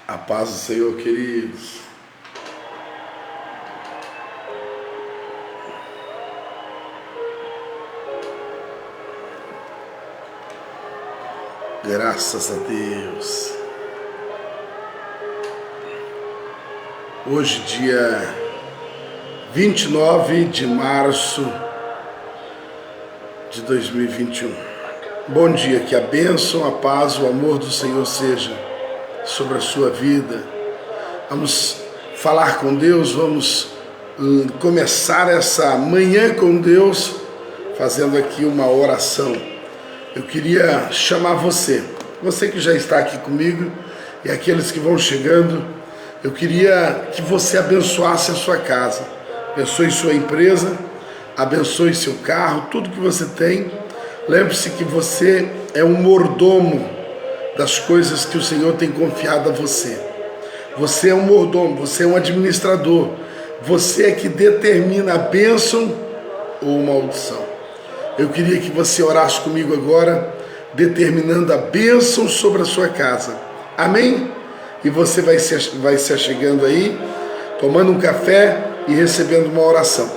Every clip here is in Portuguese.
A paz do Senhor, queridos. Graças a Deus. Hoje, dia 29 de março de 2021. Bom dia, que a bênção, a paz, o amor do Senhor seja sobre a sua vida. Vamos falar com Deus, vamos começar essa manhã com Deus, fazendo aqui uma oração. Eu queria chamar você que já está aqui comigo e aqueles que vão chegando, eu queria que você abençoasse a sua casa, abençoe sua empresa, abençoe seu carro, tudo que você tem. Lembre-se que você é um mordomo das coisas que o Senhor tem confiado a você. Você é um mordomo, você é um administrador. Você é que determina a bênção ou maldição. Eu queria que você orasse comigo agora, determinando a bênção sobre a sua casa. Amém? E você vai se achegando aí, tomando um café e recebendo uma oração.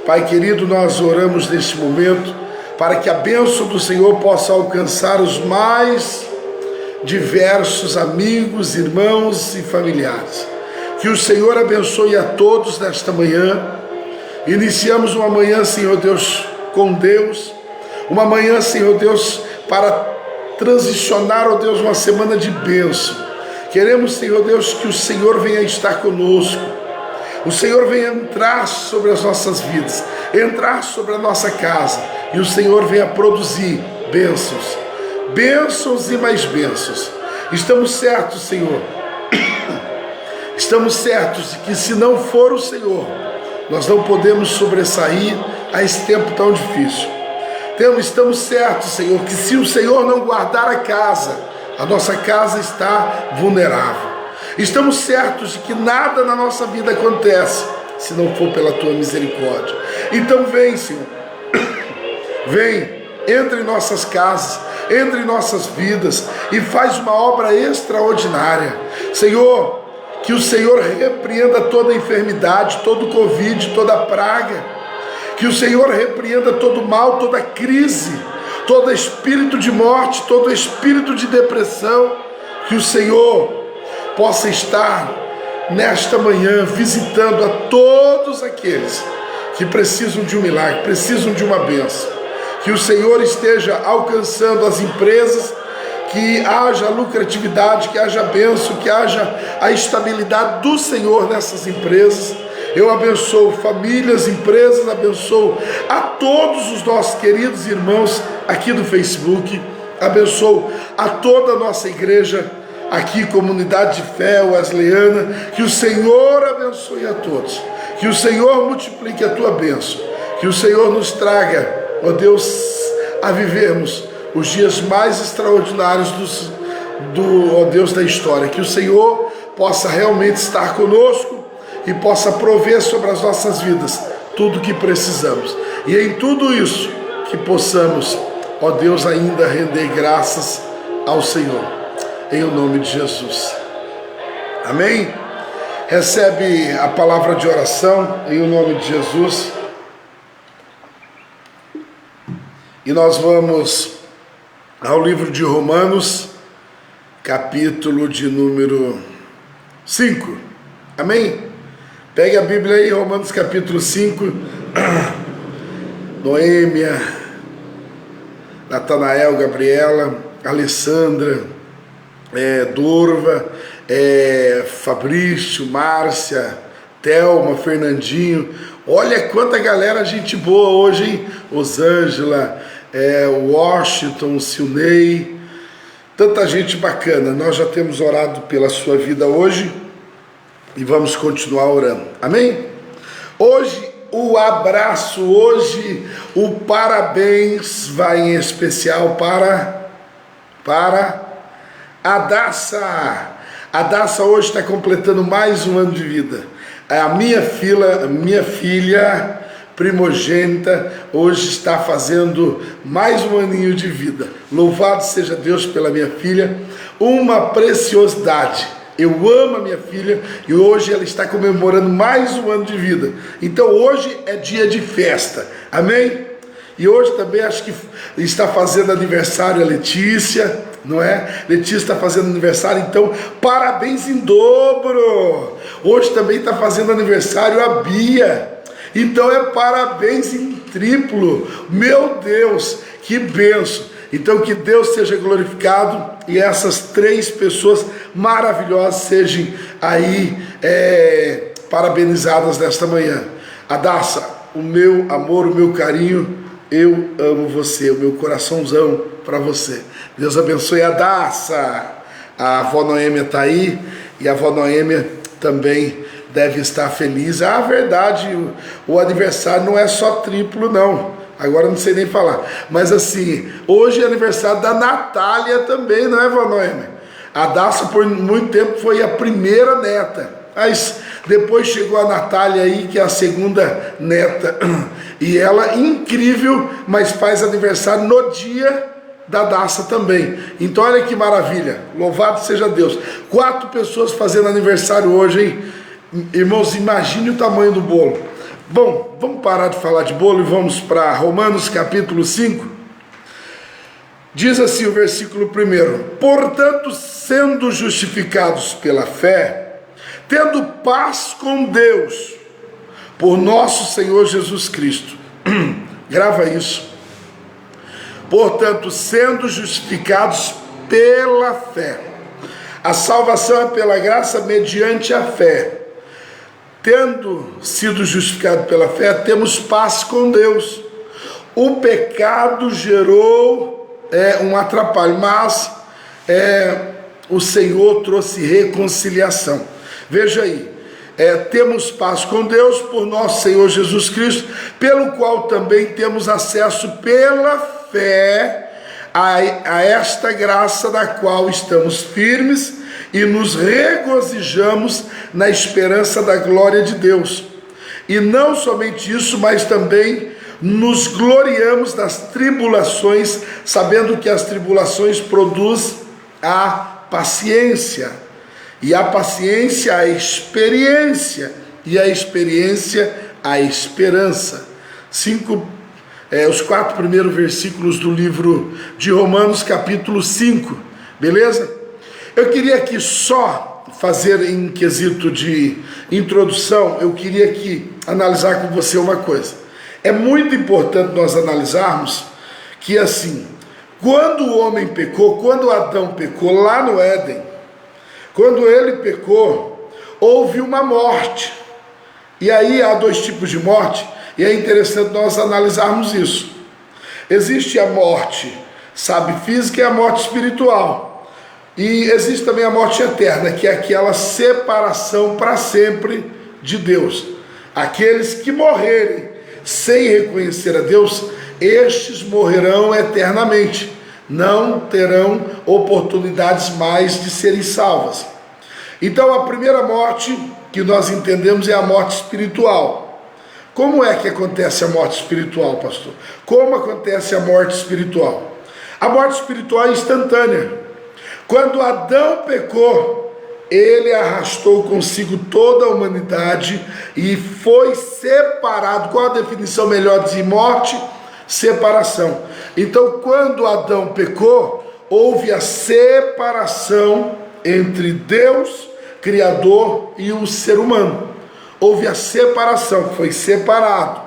Pai querido, nós oramos neste momento para que a bênção do Senhor possa alcançar os mais diversos amigos, irmãos e familiares. Que o Senhor abençoe a todos nesta manhã. Iniciamos uma manhã, Senhor Deus, com Deus. Uma manhã, Senhor Deus, para transicionar, ó Deus, uma semana de bênção. Queremos, Senhor Deus, que o Senhor venha estar conosco. O Senhor venha entrar sobre as nossas vidas, entrar sobre a nossa casa. E o Senhor venha produzir bênçãos. Bênçãos e mais bênçãos. Estamos certos, Senhor. Estamos certos de que se não for o Senhor, nós não podemos sobressair a esse tempo tão difícil. Estamos certos, Senhor, que se o Senhor não guardar a casa, a nossa casa está vulnerável. Estamos certos de que nada na nossa vida acontece se não for pela Tua misericórdia. Então vem, Senhor. Vem, entra em nossas casas, entra em nossas vidas e faz uma obra extraordinária. Senhor, que o Senhor repreenda toda enfermidade, todo Covid, toda praga. Que o Senhor repreenda todo mal, toda crise, todo espírito de morte, todo espírito de depressão. Que o Senhor possa estar nesta manhã visitando a todos aqueles que precisam de um milagre, precisam de uma bênção. Que o Senhor esteja alcançando as empresas, que haja lucratividade, que haja bênção, que haja a estabilidade do Senhor nessas empresas. Eu abençoo famílias, empresas, abençoo a todos os nossos queridos irmãos aqui do Facebook, abençoo a toda a nossa igreja aqui, Comunidade de Fé Wesleyana. Que o Senhor abençoe a todos, que o Senhor multiplique a tua bênção, que o Senhor nos traga, ó Deus, a vivermos os dias mais extraordinários ó Deus, da história. Que o Senhor possa realmente estar conosco e possa prover sobre as nossas vidas tudo o que precisamos. E em tudo isso, que possamos, ó Deus, ainda render graças ao Senhor, em o nome de Jesus. Amém? Recebe a palavra de oração em o nome de Jesus. E nós vamos ao livro de Romanos, capítulo de número 5. Amém? Pegue a Bíblia aí, Romanos capítulo 5. Noêmia, Natanael, Gabriela, Alessandra, Dorva, Fabrício, Márcia, Thelma, Fernandinho. Olha quanta galera, gente boa hoje, hein? Osângela, Washington, Silnei, tanta gente bacana. Nós já temos orado pela sua vida hoje e vamos continuar orando. Amém? Hoje o abraço, hoje o parabéns vai em especial para a Daça. A Daça hoje está completando mais um ano de vida. A minha filha primogênita hoje está fazendo mais um aninho de vida. Louvado seja Deus pela minha filha, uma preciosidade. Eu amo a minha filha e hoje ela está comemorando mais um ano de vida. Então hoje é dia de festa, amém? E hoje também acho que está fazendo aniversário a Letícia, não é? Letícia está fazendo aniversário, então parabéns em dobro. Hoje também está fazendo aniversário a Bia, então é parabéns em triplo. Meu Deus, que benção. Então que Deus seja glorificado e essas 3 pessoas maravilhosas sejam aí parabenizadas nesta manhã. Adassa, o meu amor, o meu carinho, eu amo você, o meu coraçãozão para você. Deus abençoe a Daça. A avó Noêmia está aí e a avó Noêmia também deve estar feliz. Ah, verdade, o aniversário não é só triplo não, agora não sei nem falar, mas assim, hoje é aniversário da Natália também, não é, vó Noêmia? A Daça por muito tempo foi a primeira neta, mas depois chegou a Natália aí, que é a segunda neta, e ela, incrível, mas faz aniversário no dia da Daça também. Então olha que maravilha, louvado seja Deus. 4 pessoas fazendo aniversário hoje, hein? Irmãos, imagine o tamanho do bolo. Bom, vamos parar de falar de bolo e vamos para Romanos capítulo 5. Diz assim o versículo 1: portanto, sendo justificados pela fé, tendo paz com Deus, por nosso Senhor Jesus Cristo. Grava isso. Portanto, sendo justificados pela fé. A salvação é pela graça mediante a fé. Tendo sido justificado pela fé, temos paz com Deus. O pecado gerou um atrapalho, mas o Senhor trouxe reconciliação. Veja aí, temos paz com Deus por nosso Senhor Jesus Cristo, pelo qual também temos acesso pela fé a esta graça da qual estamos firmes e nos regozijamos na esperança da glória de Deus. E não somente isso, mas também nos gloriamos nas tribulações, sabendo que as tribulações produzem a paciência, e a paciência a experiência, e a experiência a esperança. Os 4 primeiros versículos do livro de Romanos capítulo 5, beleza? Eu queria aqui só fazer em quesito de introdução, eu queria aqui analisar com você uma coisa. É muito importante nós analisarmos que assim, quando o homem pecou, quando Adão pecou lá no Éden, quando ele pecou, houve uma morte. E aí há 2 tipos de morte, e é interessante nós analisarmos isso. Existe a morte, física, e a morte espiritual. E existe também a morte eterna, que é aquela separação para sempre de Deus. Aqueles que morrerem sem reconhecer a Deus, estes morrerão eternamente. Não terão oportunidades mais de serem salvas. Então a primeira morte que nós entendemos é a morte espiritual. Como é que acontece a morte espiritual, pastor? Como acontece a morte espiritual? A morte espiritual é instantânea. Quando Adão pecou, ele arrastou consigo toda a humanidade e foi separado. Qual a definição melhor de morte? Separação. Então, quando Adão pecou, houve a separação entre Deus, Criador, e o ser humano. Houve a separação, foi separado.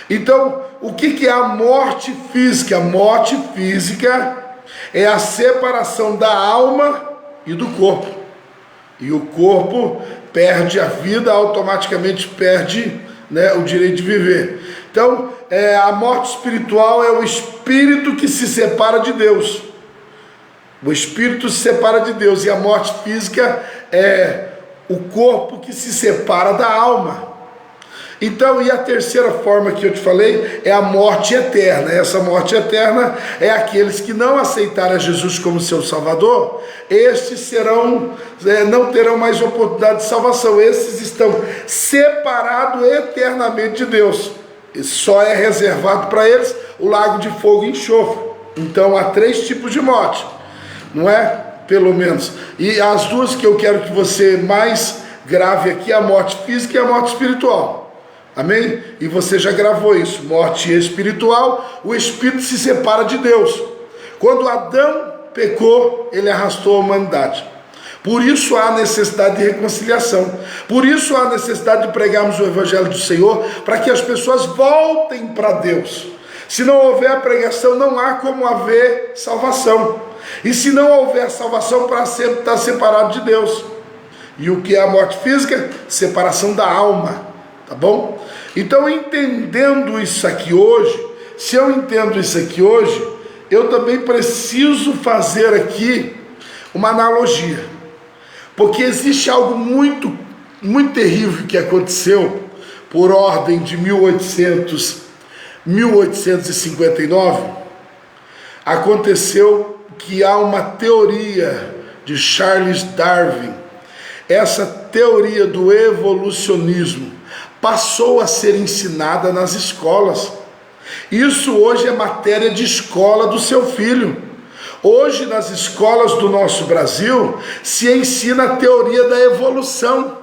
Então, o que é a morte física? A morte física é a separação da alma e do corpo. E o corpo perde a vida, automaticamente perde, o direito de viver. Então, a morte espiritual é o espírito que se separa de Deus. O espírito se separa de Deus. E a morte física é o corpo que se separa da alma. Então, e a terceira forma que eu te falei é a morte eterna. Essa morte eterna é aqueles que não aceitaram a Jesus como seu Salvador. Estes não terão mais oportunidade de salvação. Esses estão separados eternamente de Deus. E só é reservado para eles o lago de fogo e enxofre. Então há 3 tipos de morte, não é? pelo menos. E as duas que eu quero que você mais grave aqui, a morte física e a morte espiritual. Amém? E você já gravou isso, morte espiritual, o espírito se separa de Deus. Quando Adão pecou, ele arrastou a humanidade. Por isso há necessidade de reconciliação. Por isso há necessidade de pregarmos o Evangelho do Senhor, para que as pessoas voltem para Deus. Se não houver pregação, não há como haver salvação. E se não houver salvação, para sempre estar separado de Deus. E o que é a morte física? Separação da alma. Tá bom? Então, entendendo isso aqui hoje, se eu entendo isso aqui hoje, eu também preciso fazer aqui uma analogia. Porque existe algo muito, muito terrível que aconteceu por ordem de 1859. Aconteceu que há uma teoria de Charles Darwin. Essa teoria do evolucionismo passou a ser ensinada nas escolas. Isso hoje é matéria de escola do seu filho. Hoje, nas escolas do nosso Brasil, se ensina a teoria da evolução.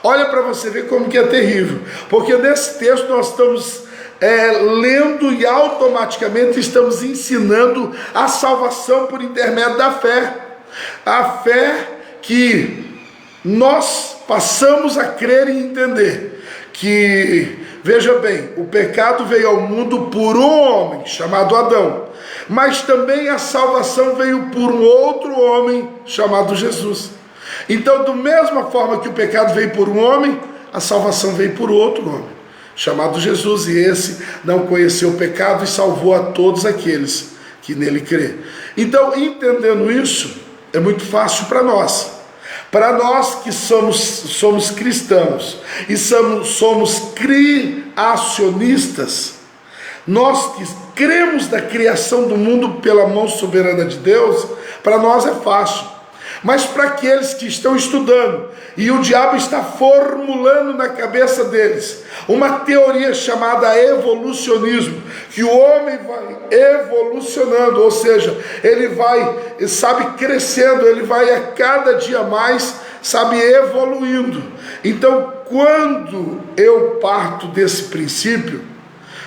Olha para você ver como que é terrível. Porque nesse texto nós estamos lendo e automaticamente estamos ensinando a salvação por intermédio da fé. A fé que nós passamos a crer e entender que, veja bem, o pecado veio ao mundo por um homem chamado Adão, mas também a salvação veio por um outro homem chamado Jesus. Então, da mesma forma que o pecado veio por um homem, a salvação veio por outro homem chamado Jesus, e esse não conheceu o pecado e salvou a todos aqueles que nele crê. Então, entendendo isso, é muito fácil para nós. Para nós que somos cristãos e somos criacionistas, nós que cremos na criação do mundo pela mão soberana de Deus, para nós é fácil. Mas para aqueles que estão estudando, e o diabo está formulando na cabeça deles uma teoria chamada evolucionismo, que o homem vai evolucionando, ou seja, ele vai, crescendo, ele vai a cada dia mais, evoluindo. Então, quando eu parto desse princípio,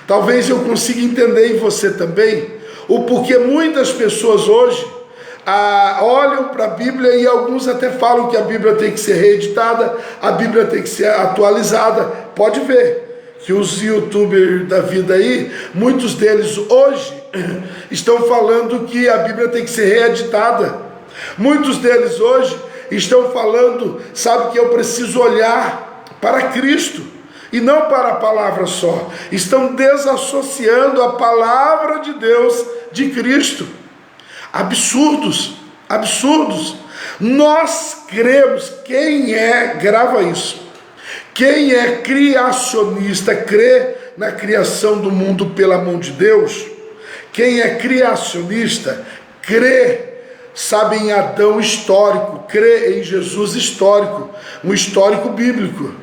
talvez eu consiga entender em você também o porquê muitas pessoas hoje olham para a Bíblia, e alguns até falam que a Bíblia tem que ser reeditada, a Bíblia tem que ser atualizada. Pode ver que os youtubers da vida aí, muitos deles hoje estão falando que a Bíblia tem que ser reeditada. Muitos deles hoje estão falando, que eu preciso olhar para Cristo e não para a palavra só. Estão desassociando a palavra de Deus de Cristo. Absurdos. Nós cremos, grava isso, quem é criacionista, crê na criação do mundo pela mão de Deus. Quem é criacionista, crê, em Adão histórico, crê em Jesus histórico, um histórico bíblico.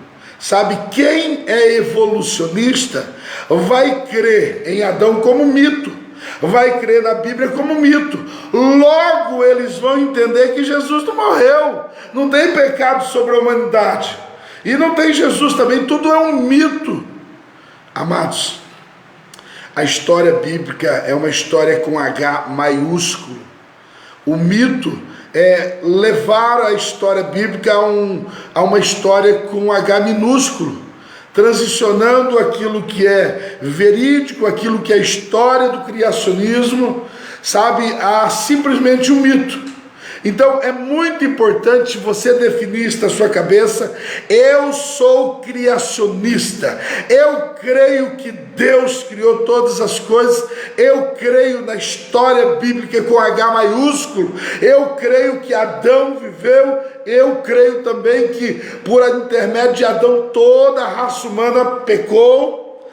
Quem é evolucionista, vai crer em Adão como mito, vai crer na Bíblia como mito. Logo eles vão entender que Jesus não morreu, não tem pecado sobre a humanidade, e não tem Jesus também, tudo é um mito. Amados, a história bíblica é uma história com H maiúsculo. O mito é levar a história bíblica a uma história com H minúsculo, transicionando aquilo que é verídico, aquilo que é história do criacionismo, a simplesmente um mito. Então é muito importante você definir isso na sua cabeça: eu sou criacionista, eu creio que Deus criou todas as coisas, eu creio na história bíblica com H maiúsculo, eu creio que Adão viveu, eu creio também que por intermédio de Adão toda a raça humana pecou,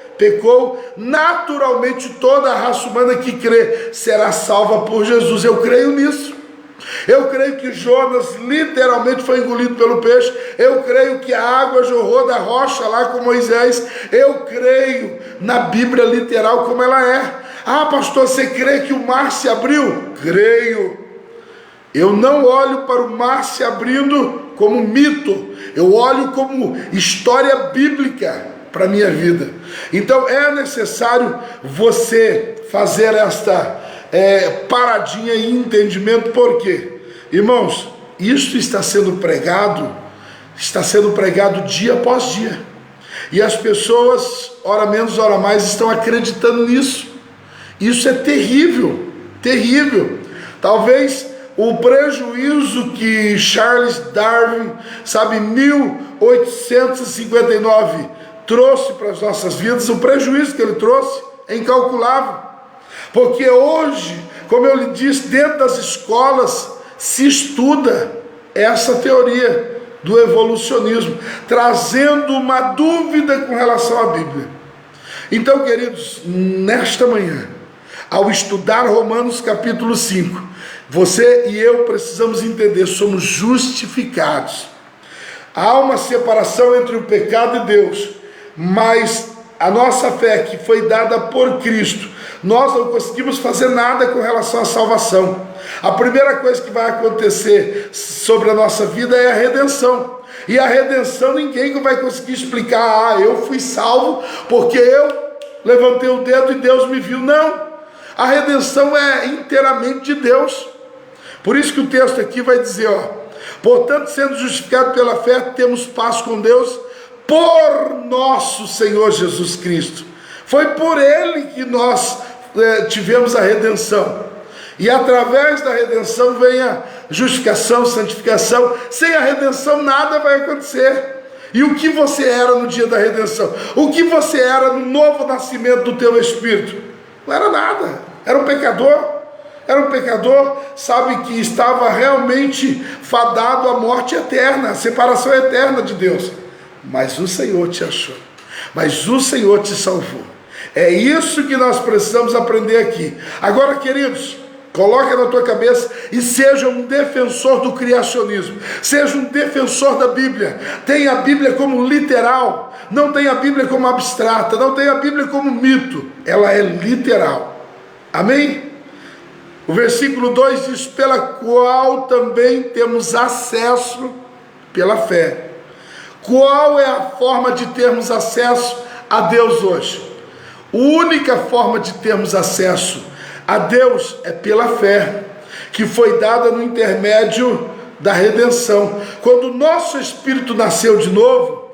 naturalmente toda a raça humana que crê será salva por Jesus. Eu creio nisso. Eu creio que Jonas literalmente foi engolido pelo peixe. Eu creio que a água jorrou da rocha lá com Moisés. Eu creio na Bíblia literal como ela é. Ah, pastor, você crê que o mar se abriu? Creio. Eu não olho para o mar se abrindo como mito, eu olho como história bíblica para a minha vida. Então é necessário você fazer esta paradinha e entendimento. Por quê? Irmãos, isso está sendo pregado dia após dia, e as pessoas, ora menos, ora mais, estão acreditando nisso. Isso é terrível, terrível. Talvez o prejuízo que Charles Darwin, 1859, trouxe para as nossas vidas, o prejuízo que ele trouxe é incalculável. Porque hoje, como eu lhe disse, dentro das escolas se estuda essa teoria do evolucionismo, trazendo uma dúvida com relação à Bíblia. Então, queridos, nesta manhã, ao estudar Romanos capítulo 5, você e eu precisamos entender, somos justificados. Há uma separação entre o pecado e Deus, mas a nossa fé que foi dada por Cristo, nós não conseguimos fazer nada com relação à salvação. A primeira coisa que vai acontecer sobre a nossa vida é a redenção. E a redenção ninguém vai conseguir explicar, eu fui salvo porque eu levantei o dedo e Deus me viu. Não, a redenção é inteiramente de Deus. Por isso que o texto aqui vai dizer, portanto, sendo justificados pela fé, temos paz com Deus por nosso Senhor Jesus Cristo. Foi por Ele que nós tivemos a redenção. E através da redenção vem a justificação, santificação. Sem a redenção nada vai acontecer. E o que você era no dia da redenção? O que você era no novo nascimento do teu espírito? Não era nada. Era um pecador. Era um pecador, que estava realmente fadado à morte eterna, à separação eterna de Deus. Mas o Senhor te achou. Mas o Senhor te salvou. É isso que nós precisamos aprender aqui. Agora, queridos, coloque na tua cabeça e seja um defensor do criacionismo. Seja um defensor da Bíblia. Tenha a Bíblia como literal. Não tenha a Bíblia como abstrata. Não tenha a Bíblia como mito. Ela é literal. Amém? O versículo 2 diz, pela qual também temos acesso pela fé. Qual é a forma de termos acesso a Deus hoje? A única forma de termos acesso a Deus é pela fé, que foi dada no intermédio da redenção. Quando o nosso espírito nasceu de novo,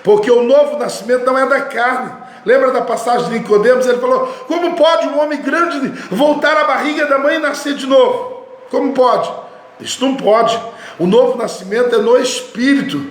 porque o novo nascimento não é da carne. Lembra da passagem de Nicodemos? Ele falou, como pode um homem grande voltar à barriga da mãe e nascer de novo? Como pode? Isso não pode. O novo nascimento é no Espírito.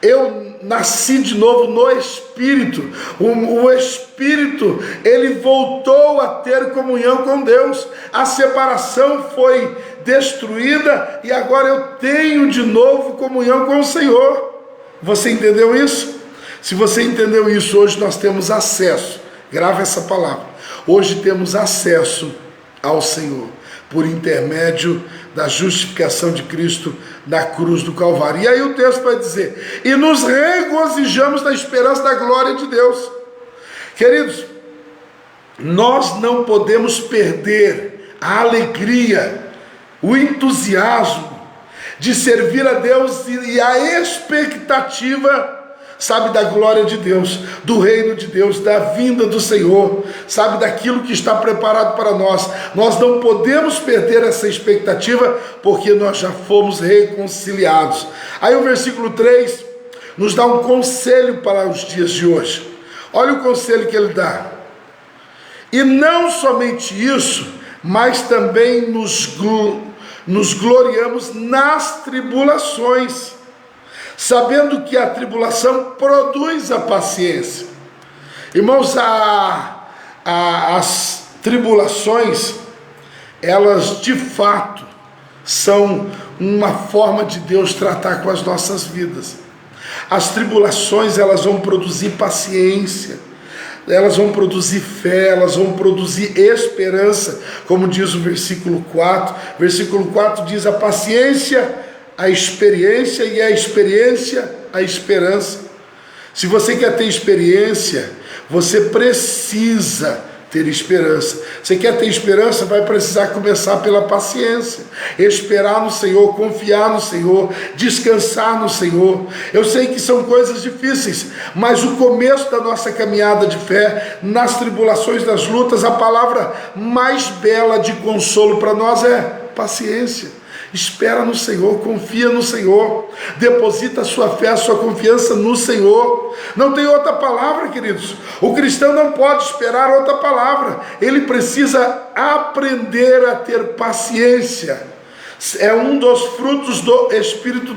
Eu nasci de novo no Espírito. O Espírito, ele voltou a ter comunhão com Deus. A separação foi destruída e agora eu tenho de novo comunhão com o Senhor. Você entendeu isso? Se você entendeu isso, hoje nós temos acesso. Grava essa palavra. Hoje temos acesso ao Senhor por intermédio da justificação de Cristo na cruz do Calvário. E aí o texto vai dizer, e nos regozijamos na esperança da glória de Deus. Queridos, nós não podemos perder a alegria, o entusiasmo de servir a Deus e a expectativa, da glória de Deus, do reino de Deus, da vinda do Senhor, daquilo que está preparado para nós. Nós não podemos perder essa expectativa, porque nós já fomos reconciliados. Aí o versículo 3 nos dá um conselho para os dias de hoje. Olha o conselho que ele dá. E não somente isso, mas também nos gloriamos nas tribulações, sabendo que a tribulação produz a paciência. Irmãos, as tribulações, elas de fato são uma forma de Deus tratar com as nossas vidas. As tribulações, elas vão produzir paciência, elas vão produzir fé, elas vão produzir esperança, como diz o versículo 4. Versículo 4 diz, a paciência, a experiência, e a experiência, a esperança. Se você quer ter experiência, você precisa ter esperança. Você quer ter esperança? Vai precisar começar pela paciência, esperar no Senhor, confiar no Senhor, descansar no Senhor. Eu sei que são coisas difíceis, mas o começo da nossa caminhada de fé, nas tribulações, nas lutas, a palavra mais bela de consolo para nós é paciência. Espera no Senhor, confia no Senhor, deposita a sua fé, a sua confiança no Senhor. Não tem outra palavra, queridos. O cristão não pode esperar outra palavra. Ele precisa aprender a ter paciência. É um dos frutos do Espírito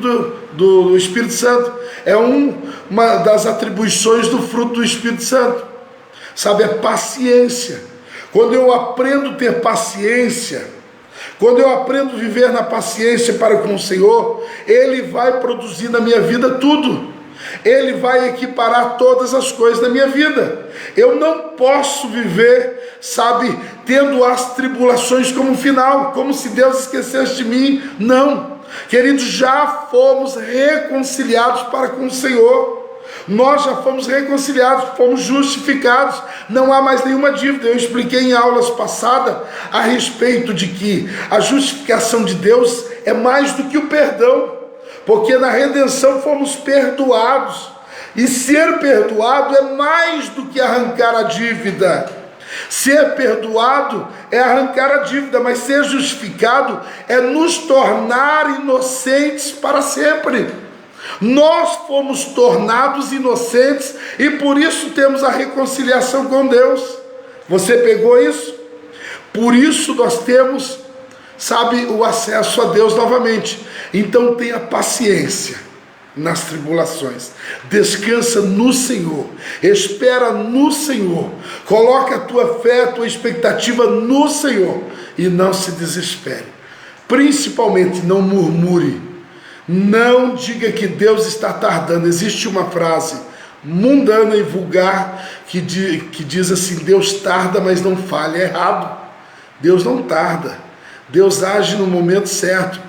do Espírito Santo. É uma das atribuições do fruto do Espírito Santo. Sabe, é paciência. Quando eu aprendo a ter paciência, quando eu aprendo a viver na paciência para com o Senhor, Ele vai produzir na minha vida tudo. Ele vai equiparar todas as coisas da minha vida. Eu não posso viver, sabe, tendo as tribulações como final, como se Deus esquecesse de mim. Não, queridos, já fomos reconciliados para com o Senhor. Nós já fomos reconciliados, fomos justificados, não há mais nenhuma dívida. Eu expliquei em aulas passadas a respeito de que a justificação de Deus é mais do que o perdão, porque na redenção fomos perdoados, e ser perdoado é mais do que arrancar a dívida. Ser perdoado é arrancar a dívida, mas ser justificado é nos tornar inocentes para sempre. Nós fomos tornados inocentes e por isso temos a reconciliação com Deus. Você pegou isso? Por isso nós temos, sabe, o acesso a Deus novamente. Então tenha paciência nas tribulações, descansa no Senhor, espera no Senhor, coloca a tua fé, a tua expectativa no Senhor e não se desespere. Principalmente não murmure. Não diga que Deus está tardando. Existe uma frase mundana e vulgar que diz assim: Deus tarda, mas não falha. É errado. Deus não tarda. Deus age no momento certo.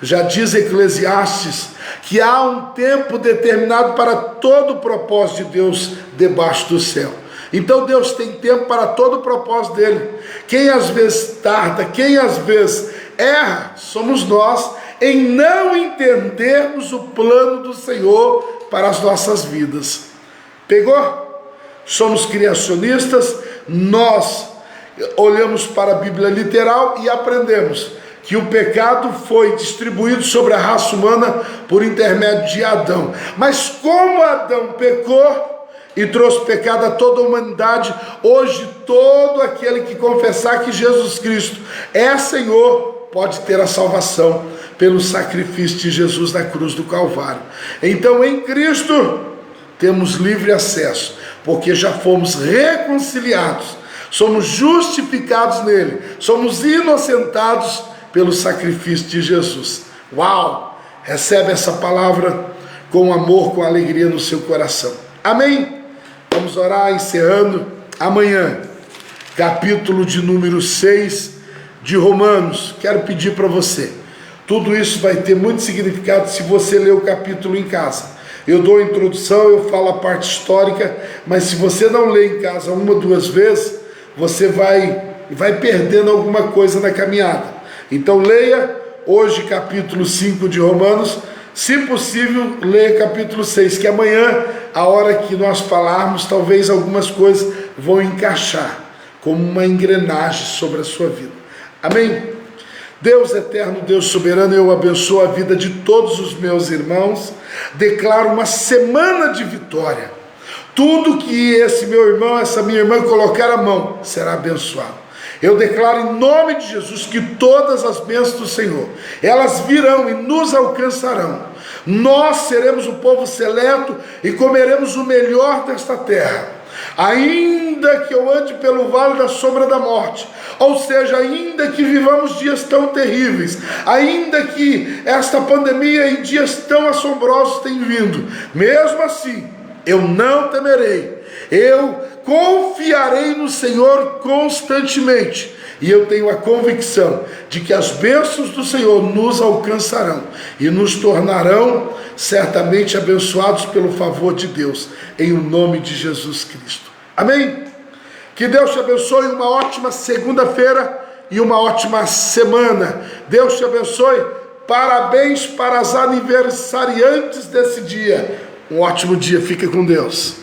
Já diz Eclesiastes que há um tempo determinado para todo o propósito de Deus debaixo do céu. Então Deus tem tempo para todo o propósito dele. Quem às vezes tarda, quem às vezes erra, somos nós, em não entendermos o plano do Senhor para as nossas vidas. Pegou? Somos criacionistas, nós olhamos para a Bíblia literal e aprendemos que o pecado foi distribuído sobre a raça humana por intermédio de Adão. Mas como Adão pecou e trouxe pecado a toda a humanidade, hoje todo aquele que confessar que Jesus Cristo é Senhor pode ter a salvação pelo sacrifício de Jesus na cruz do Calvário. Então em Cristo temos livre acesso, porque já fomos reconciliados, somos justificados nele, somos inocentados pelo sacrifício de Jesus. Uau! Recebe essa palavra com amor, com alegria no seu coração. Amém? Vamos orar encerrando. Amanhã, capítulo de número 6 de Romanos. Quero pedir para você, tudo isso vai ter muito significado se você ler o capítulo em casa. Eu dou a introdução, eu falo a parte histórica, mas se você não ler em casa uma, duas vezes, você vai perdendo alguma coisa na caminhada. Então leia hoje capítulo 5 de Romanos, se possível leia capítulo 6, que amanhã, a hora que nós falarmos, talvez algumas coisas vão encaixar como uma engrenagem sobre a sua vida. Amém? Deus eterno, Deus soberano, eu abençoo a vida de todos os meus irmãos, declaro uma semana de vitória. Tudo que esse meu irmão, essa minha irmã colocar a mão, será abençoado. Eu declaro em nome de Jesus que todas as bênçãos do Senhor, elas virão e nos alcançarão. Nós seremos o povo seleto e comeremos o melhor desta terra. Ainda que eu ande pelo vale da sombra da morte, ou seja, ainda que vivamos dias tão terríveis, ainda que esta pandemia e dias tão assombrosos tenham vindo, mesmo assim, eu não temerei, eu confiarei no Senhor constantemente, e eu tenho a convicção de que as bênçãos do Senhor nos alcançarão e nos tornarão certamente abençoados pelo favor de Deus, em o nome de Jesus Cristo. Amém? Que Deus te abençoe, uma ótima segunda-feira e uma ótima semana. Deus te abençoe. Parabéns para as aniversariantes desse dia. Um ótimo dia. Fique com Deus.